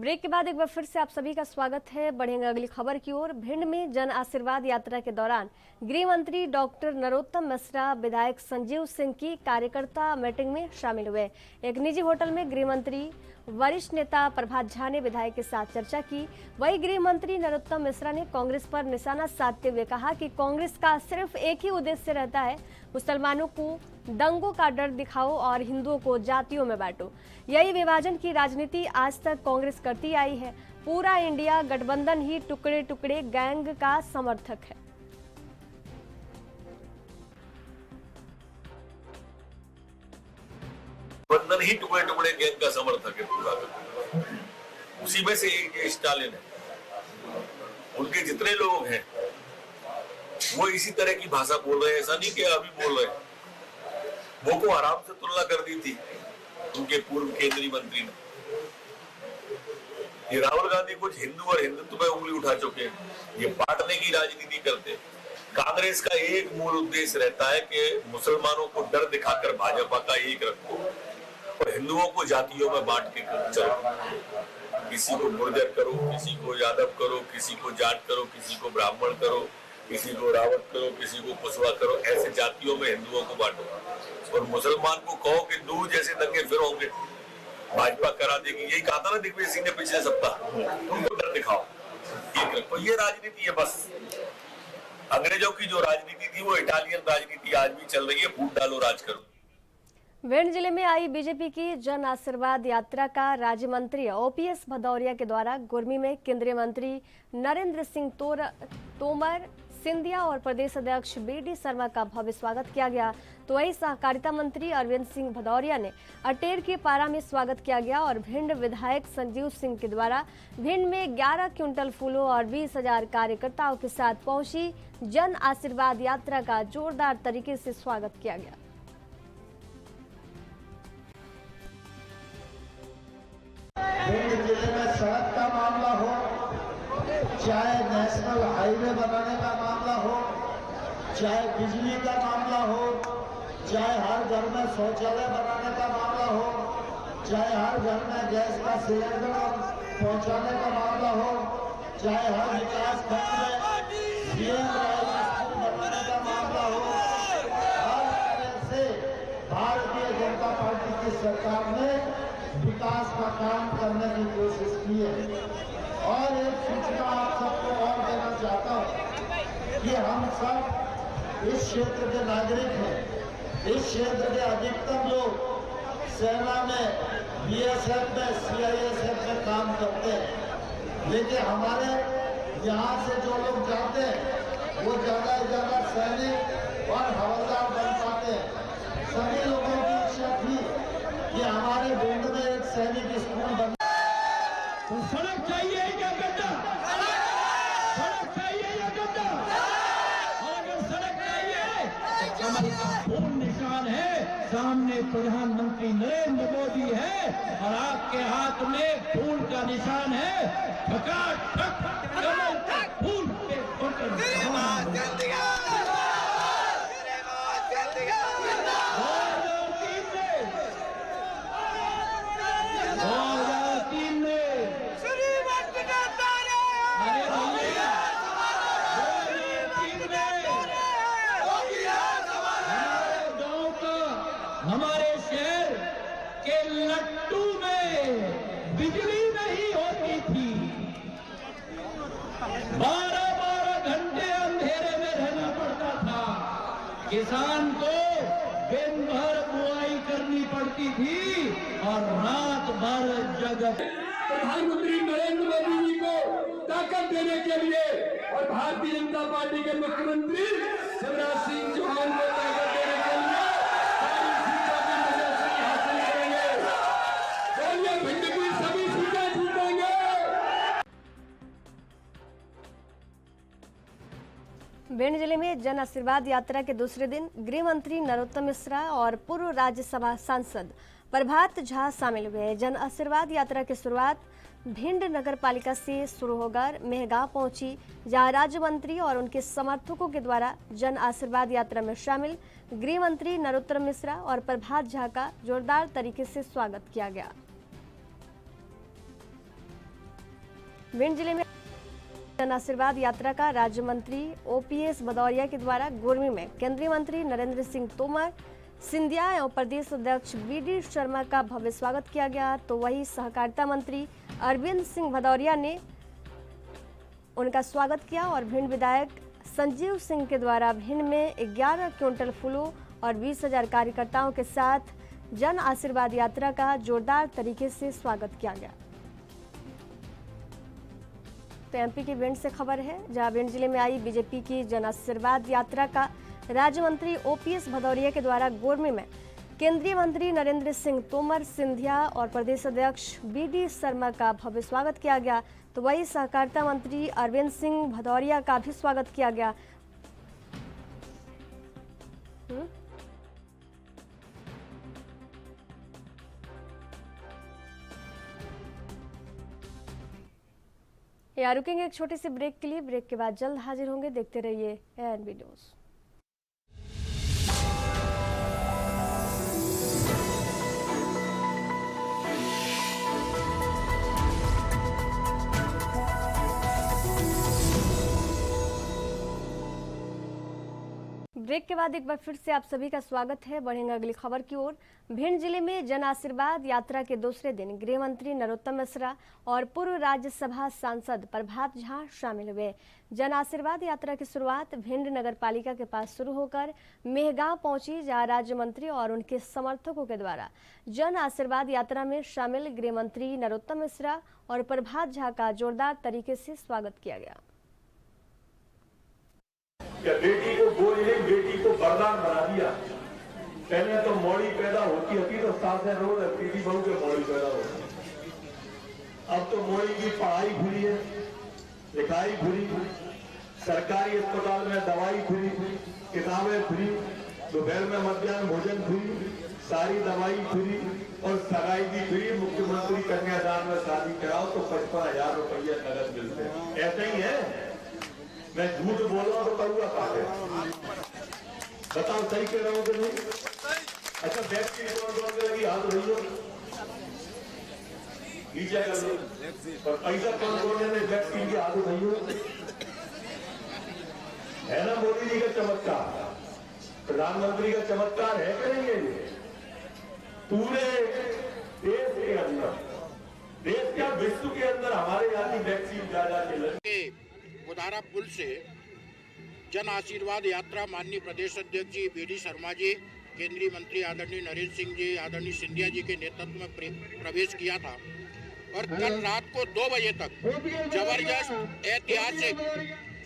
Break के बाद एक बार फिर से आप सभी का स्वागत है। बढ़ेंगे अगली खबर की ओर। भिंड में जन आशीर्वाद यात्रा के दौरान गृह मंत्री डॉक्टर नरोत्तम मिश्रा विधायक संजीव सिंह की कार्यकर्ता मीटिंग में शामिल हुए। एक निजी होटल में गृह मंत्री वरिष्ठ नेता प्रभात झा ने विधायक के साथ चर्चा की। वहीं गृह मंत्री नरोत्तम मिश्रा ने कांग्रेस पर निशाना साधते हुए कहा कि कांग्रेस का सिर्फ एक ही उद्देश्य रहता है, मुसलमानों को दंगों का डर दिखाओ और हिंदुओं को जातियों में बांटो। यही विभाजन की राजनीति आज तक कांग्रेस करती आई है। पूरा इंडिया गठबंधन ही टुकड़े टुकड़े गैंग का समर्थक है। गठबंधन ही टुकड़े टुकड़े गैंग का समर्थक है पूरा। उसी में से एक स्टालिन है। उनके जितने लोग हैं वो इसी तरह की भाषा बोल रहे हैं। ऐसा नहीं कि अभी बोल रहे हैं। बोको हराम से तुलना कर दी थी उनके पूर्व केंद्रीय मंत्री ने। ये राहुल गांधी कुछ हिंदू और हिंदुत्व पे उंगली उठा चुके हैं। ये बांटने की राजनीति करते। कांग्रेस का एक मूल उद्देश्य रहता है कि मुसलमानों को डर दिखाकर भाजपा का एक रखो और हिंदुओं को जातियों में बांट के चलो। किसी को गुर्जर करो, किसी को यादव करो, किसी को जाट करो, किसी को ब्राह्मण करो, किसी को रावत करो, किसी को कुशवा करो। ऐसे जातियों में हिंदुओं को बांटो और मुसलमान को कहो कि दूर जैसे दंगे फिर होंगे, भाजपा करा देगी। यही कहा था ना दिग्विजय सिंह ने पिछले सप्ताह, उनको डर दिखाओ, एक रखो। ये राजनीति है बस। अंग्रेजों की जो राजनीति थी वो इटालियन राजनीति आज भी चल रही है। फूट डालो, राज करो। भिंड जिले में आई बीजेपी की जन आशीर्वाद यात्रा का राज्य मंत्री ओपीएस भदौरिया के द्वारा गुरमी में केंद्रीय मंत्री नरेंद्र सिंह तोमर, सिंधिया और प्रदेश अध्यक्ष बीडी शर्मा का भव्य स्वागत किया गया। तो वही सहकारिता मंत्री अरविंद सिंह भदौरिया ने अटेर के पारा में स्वागत किया गया और भिंड विधायक संजीव सिंह के द्वारा भिंड में 11 क्विंटल फूलों और 20,000 कार्यकर्ताओं के साथ पहुंची जन आशीर्वाद यात्रा का जोरदार तरीके से स्वागत किया गया। भिंड जिले में सड़क का मामला हो, चाहे नेशनल हाईवे बनाने का मामला हो, चाहे बिजली का मामला हो, चाहे हर घर में शौचालय बनाने का मामला हो, चाहे हर घर में गैस का सिलेंडर पहुंचाने का मामला हो, चाहे हर विकास खंड में सीएम बनाने का मामला हो, हर तरह से भारतीय जनता पार्टी की सरकार ने विकास का काम करने की कोशिश की है। और एक सूचना आप सबको और देना चाहता हूँ कि हम सब इस क्षेत्र के नागरिक हैं। इस क्षेत्र के अधिकतर लोग सेना में, बीएसएफ में, सीआईएसएफ में काम करते हैं, लेकिन हमारे यहाँ से जो लोग जाते हैं वो ज्यादा से ज्यादा सैनिक और हवलदार बन पाते हैं। सभी लोगों की इच्छा थी कि हमारे भिंड में एक सैनिक स्कूल बन। तो सड़क चाहिए क्या गड्ढा? सड़क चाहिए या गड्ढा? और अगर सड़क चाहिए तो कमल का फूल निशान है, सामने प्रधानमंत्री नरेंद्र मोदी है और आपके हाथ में फूल का निशान है। ठकाठक कमल का फूल के बटन। हमारे शहर के लट्टू में बिजली नहीं होती थी। 12-12 घंटे अंधेरे में रहना पड़ता था। किसान को दिन भर बुआई करनी पड़ती थी और रात भर जगह। प्रधानमंत्री नरेंद्र मोदी जी को ताकत देने के लिए और भारतीय जनता पार्टी के मुख्यमंत्री शिवराज सिंह चौहान को ताकत देने के लिए भिंड की सभी सीटें जीतेंगे। भिंड जिले में जन आशीर्वाद यात्रा के दूसरे दिन गृह मंत्री नरोत्तम मिश्रा और पूर्व राज्यसभा सांसद प्रभात झा शामिल हुए। जन आशीर्वाद यात्रा की शुरुआत भिंड नगर पालिका से शुरू होकर मेहगांव पहुंची, जहां राज्य मंत्री और उनके समर्थकों के द्वारा जन आशीर्वाद यात्रा में शामिल गृह मंत्री नरोत्तम मिश्रा और प्रभात झा का जोरदार तरीके से स्वागत किया गया। भिंड जिले में जन आशीर्वाद यात्रा का राज्य मंत्री ओपीएस भदौरिया के द्वारा गुरमी में केंद्रीय मंत्री नरेंद्र सिंह तोमर, सिंधिया एवं प्रदेश अध्यक्ष बीडी शर्मा का भव्य स्वागत किया गया। तो वही सहकारिता मंत्री अरविंद सिंह भदौरिया ने उनका स्वागत किया और भिंड विधायक संजीव सिंह के द्वारा भिंड में 11 क्विंटल फूलों और 20,000 कार्यकर्ताओं के साथ जन आशीर्वाद यात्रा का जोरदार तरीके से स्वागत किया गया। तो एमपी की भिंड से खबर है, जहां भिंड जिले में आई बीजेपी की जन आशीर्वाद यात्रा का राज्य मंत्री ओपीएस भदौरिया के द्वारा गोरमी में केंद्रीय मंत्री नरेंद्र सिंह तोमर, सिंधिया और प्रदेश अध्यक्ष बीडी शर्मा का भव्य स्वागत किया गया। तो वही सहकारिता मंत्री अरविंद सिंह भदौरिया का भी स्वागत किया गया। यहाँ रुकेंगे एक छोटी सी ब्रेक के लिए। ब्रेक के बाद जल्द हाजिर होंगे। देखते रहिए एएनबी न्यूज़। ब्रेक के बाद एक बार फिर से आप सभी का स्वागत है। बढ़ेंगे अगली खबर की ओर। भिंड जिले में जन आशीर्वाद यात्रा के दूसरे दिन गृह मंत्री नरोत्तम मिश्रा और पूर्व राज्यसभा सांसद प्रभात झा शामिल हुए। जन आशीर्वाद यात्रा की शुरुआत भिंड नगर पालिका के पास शुरू होकर मेहगांव पहुंची, जहां राज्य मंत्री और उनके समर्थकों के द्वारा जन आशीर्वाद यात्रा में शामिल गृह मंत्री नरोत्तम मिश्रा और प्रभात झा का जोरदार तरीके से स्वागत किया गया। क्या बेटी को गोद ले, बेटी को वरदान बना दिया। पहले तो मौड़ी पैदा होती होती तो सासें रो लगती थी, बहू के मौड़ी पैदा होती। अब तो मौड़ी की पढ़ाई खुली है, लिखाई खुली, सरकारी अस्पताल में दवाई खुली, किताबें खुली, दोपहर में मध्याह्न भोजन खुली, सारी दवाई खुली और सगाई भी खुली। मुख्यमंत्री कन्यादान में शादी कराओ तो 55,000 रुपया नगद मिलते हैं। ऐसा ही है, मैं झूठ बोल रहा हूं तो करूंगा पाते। बताओ सही कह रहा हूं कि नहीं? अच्छा, व्यक्ति लगी हाथ रही हो नीचे कर लो, पर पैसा कौन बोलने में व्यक्ति की हाथ रही हो है ना। मोदी जी का चमत्कार, प्रधानमंत्री का चमत्कार है, करेंगे पूरे देश के अंदर, देश क्या विश्व के अंदर हमारे यहाँ की वैक्सीन ज्यादा चले। बुधारा पुल से जन आशीर्वाद यात्रा माननीय प्रदेश अध्यक्ष जी बीडी शर्मा जी, केंद्रीय मंत्री आदरणीय नरेंद्र सिंह जी, आदरणीय सिंधिया जी के नेतृत्व में प्रवेश किया था और कल रात को 2 बजे तक जबरदस्त ऐतिहासिक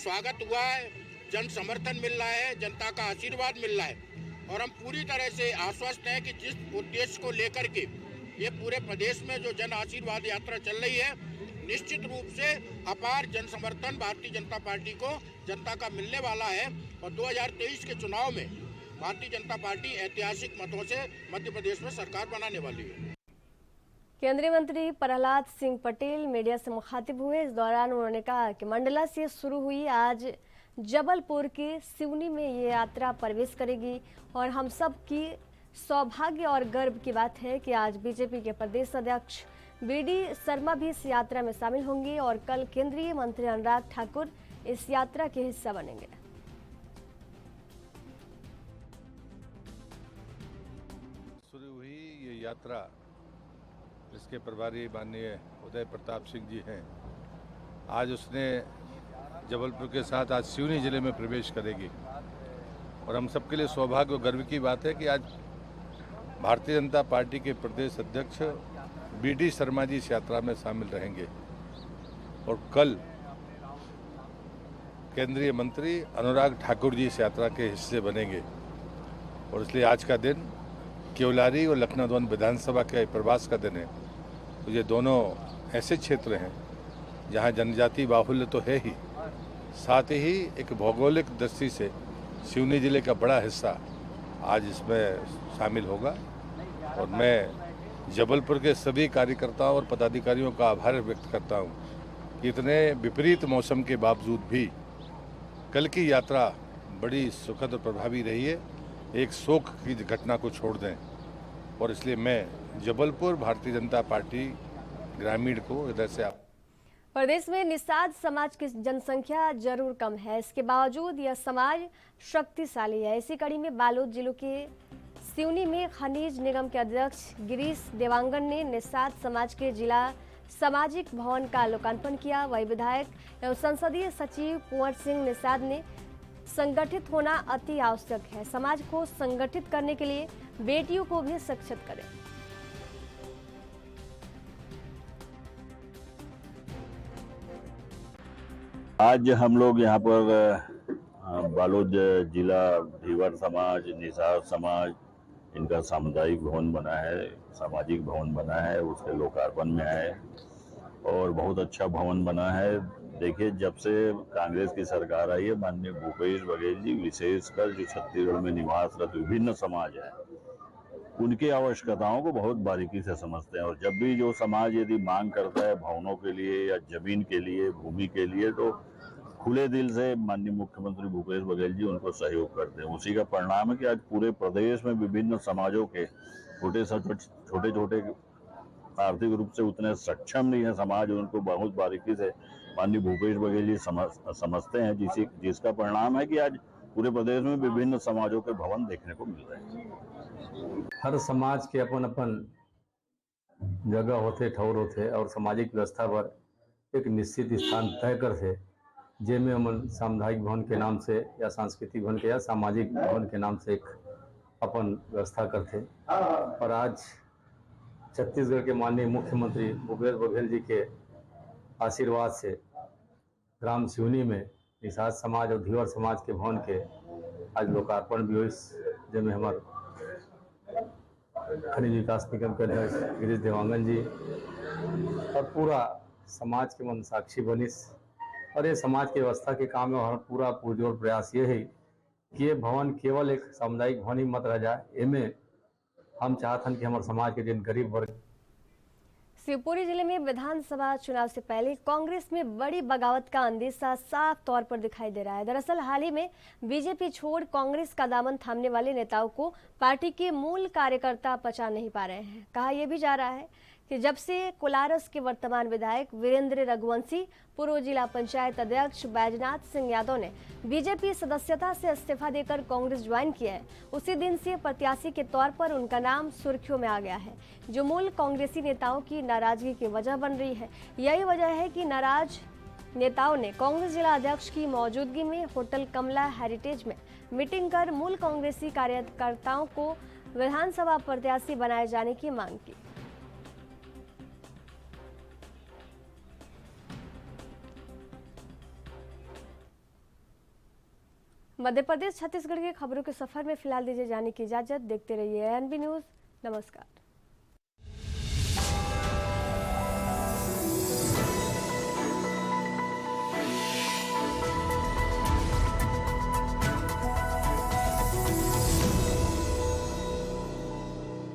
स्वागत हुआ है। जन समर्थन मिल रहा है, जनता का आशीर्वाद मिल रहा है और हम पूरी तरह से आश्वस्त हैं कि जिस उद्देश्य को लेकर के ये पूरे प्रदेश में जो जन आशीर्वाद यात्रा चल रही है, निश्चित रूप से अपार जन समर्थन भारतीय जनता पार्टी को जनता का मिलने वाला है और 2023 के चुनाव में भारतीय जनता पार्टी ऐतिहासिक मतों से मध्य प्रदेश में सरकार बनाने वाली है। केंद्रीय मंत्री प्रहलाद सिंह पटेल मीडिया से मुखातिब हुए। इस दौरान उन्होंने कहा कि मंडला से शुरू हुई आज जबलपुर के सिवनी में ये यात्रा प्रवेश करेगी और हम सब की सौभाग्य और गर्व की बात है कि आज बीजेपी के प्रदेश अध्यक्ष बीडी शर्मा भी इस यात्रा में शामिल होंगे और कल केंद्रीय मंत्री अनुराग ठाकुर इस यात्रा के हिस्सा बनेंगे। शुरू हुई ये यात्रा, इसके प्रभारी माननीय उदय प्रताप सिंह जी हैं। आज उसने जबलपुर के साथ आज सिवनी जिले में प्रवेश करेगी और हम सबके लिए सौभाग्य और गर्व की बात है कि आज भारतीय जनता पार्टी के प्रदेश अध्यक्ष बीडी शर्मा जी इस यात्रा में शामिल रहेंगे और कल केंद्रीय मंत्री अनुराग ठाकुर जी इस यात्रा के हिस्से बनेंगे और इसलिए आज का दिन केवलारी और लखनऊ दोनों विधानसभा के प्रवास का दिन है। तो ये दोनों ऐसे क्षेत्र हैं जहां जनजाति बाहुल्य तो है ही, साथ ही एक भौगोलिक दृष्टि से सिवनी जिले का बड़ा हिस्सा आज इसमें शामिल होगा और मैं जबलपुर के सभी कार्यकर्ताओं और पदाधिकारियों का आभार व्यक्त करता हूं कि इतने विपरीत मौसम के बावजूद भी कल की यात्रा बड़ी सुखद और प्रभावी रही है। एक शोक की घटना को छोड़ दें और इसलिए मैं जबलपुर भारतीय जनता पार्टी ग्रामीण को इधर से प्रदेश में निषाद समाज की जनसंख्या जरूर कम है, इसके बावजूद यह समाज शक्तिशाली है। इसी कड़ी में बालोद जिले के सिवनी में खनिज निगम के अध्यक्ष गिरीश देवांगन ने निषाद समाज के जिला सामाजिक भवन का लोकार्पण किया। वही विधायक एवं संसदीय सचिव कुंवर सिंह निषाद ने संगठित होना अति आवश्यक है, समाज को संगठित करने के लिए बेटियों को भी सक्षम करें। आज हम लोग यहाँ पर बालोद जिला धीवर समाज, निषाद समाज, इनका सामुदायिक भवन बना है, सामाजिक भवन बना है, उसके लोकार्पण में है और बहुत अच्छा भवन बना है। देखिए, जब से कांग्रेस की सरकार आई है, माननीय भूपेश बघेल जी विशेषकर जो छत्तीसगढ़ में निवासरत विभिन्न समाज है, उनकी आवश्यकताओं को बहुत बारीकी से समझते हैं और जब भी जो समाज यदि मांग करता है भवनों के लिए या जमीन के लिए, भूमि के लिए, तो खुले दिल से माननीय मुख्यमंत्री भूपेश बघेल जी उनको सहयोग करते हैं। उसी का परिणाम है कि आज पूरे प्रदेश में विभिन्न समाजों के छोटे छोटे आर्थिक रूप से उतने सक्षम नहीं है समाज, उनको बहुत बारीकी से माननीय भूपेश बघेल जी समझते हैं, जिसका परिणाम है कि आज पूरे प्रदेश में विभिन्न समाजों के भवन देखने को मिल रहे हैं। हर समाज के अपन अपन जगह होते, ठौर होते और सामाजिक व्यवस्था पर एक निश्चित स्थान तय करते, जेमें हम सामुदायिक भवन के नाम से या सांस्कृतिक भवन के या सामाजिक भवन के नाम से एक अपन व्यवस्था करते। और आज छत्तीसगढ़ के माननीय मुख्यमंत्री भूपेश बघेल जी के आशीर्वाद से ग्राम सिवनी में निषाद समाज और धीवर समाज के भवन के आज लोकार्पण भी हुई, जिसमें हमारे खनिज विकास निगम के अध्यक्ष गिरीश देवांगन जी और पूरा समाज के मन साक्षी बनिस। और ये समाज की व्यवस्था के काम में हमारा पूरा पुरजोर प्रयास ये है कि ये भवन केवल एक सामुदायिक भवन ही मत रह जाए, इनमें हम चाहते हैं कि हमारे समाज के जिन गरीब वर्ग। शिवपुरी जिले में विधानसभा चुनाव से पहले कांग्रेस में बड़ी बगावत का अंदेशा साफ तौर पर दिखाई दे रहा है। दरअसल हाल ही में बीजेपी छोड़ कांग्रेस का दामन थामने वाले नेताओं को पार्टी के मूल कार्यकर्ता पचा नहीं पा रहे हैं। कहा यह भी जा रहा है कि जब से कोलारस के वर्तमान विधायक वीरेंद्र रघुवंशी, पूर्व जिला पंचायत अध्यक्ष बैजनाथ सिंह यादव ने बीजेपी सदस्यता से इस्तीफा देकर कांग्रेस ज्वाइन किया है, उसी दिन से प्रत्याशी के तौर पर उनका नाम सुर्खियों में आ गया है, जो मूल कांग्रेसी नेताओं की नाराजगी की वजह बन रही है। यही वजह है कि नाराज नेताओं ने कांग्रेस जिला अध्यक्ष की मौजूदगी में होटल कमला हेरिटेज में मीटिंग कर मूल कांग्रेसी कार्यकर्ताओं को विधानसभा प्रत्याशी बनाए जाने की मांग की। मध्य प्रदेश छत्तीसगढ़ के खबरों के सफर में फिलहाल दीजिए जाने की इजाजत। देखते रहिए एएनबी न्यूज। नमस्कार।